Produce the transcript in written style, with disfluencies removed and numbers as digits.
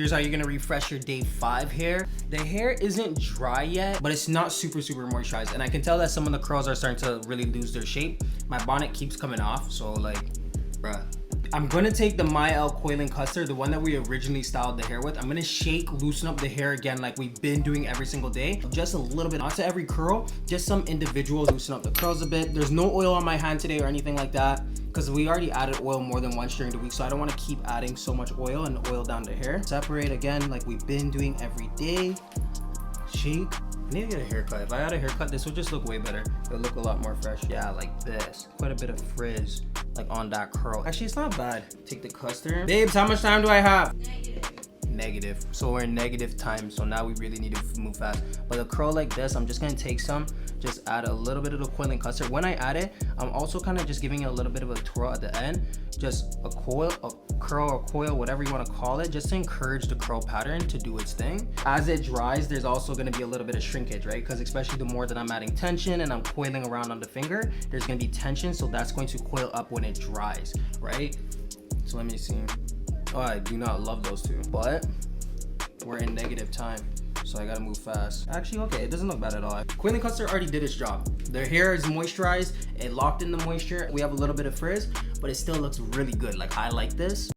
Here's how you're gonna refresh your day 5 hair. The hair isn't dry yet, but it's not super moisturized. And I can tell that some of the curls are starting to really lose their shape. My bonnet keeps coming off, so like, bruh. I'm gonna take the Coiling Custard, the one that we originally styled the hair with. I'm gonna shake, loosen up the hair again like we've been doing every single day. Just a little bit, not to every curl, just some individual, loosen up the curls a bit. There's no oil on my hand today or anything like that, because we already added oil more than once during the week, so I don't want to keep adding so much oil and oil down the hair. Separate again like we've been doing every day. Shake. I need to get a haircut. If I had a haircut, this would just look way better. It would look a lot more fresh. Yeah, like this. Quite a bit of frizz like on that curl. Actually, it's not bad. Take the custard. Babes, how much time do I have? Negative. So we're in negative time, so now we really need to move fast. But a curl like this, I'm just gonna take some, just add a little bit of the Coiling Custard. When I add it, I'm also kind of just giving it a little bit of a twirl at the end, just a coil, a curl or coil, whatever you want to call it, just to encourage the curl pattern to do its thing. As it dries, there's also going to be a little bit of shrinkage, right? Because especially the more that I'm adding tension and I'm coiling around on the finger, there's going to be tension, so that's going to coil up when it dries, right? So let me see. Oh, I do not love those two, but we're in negative time, so I gotta move fast. Actually, okay, it doesn't look bad at all. Coiling Custard already did its job. Their hair is moisturized, it locked in the moisture. We have a little bit of frizz, but it still looks really good. Like, I like this.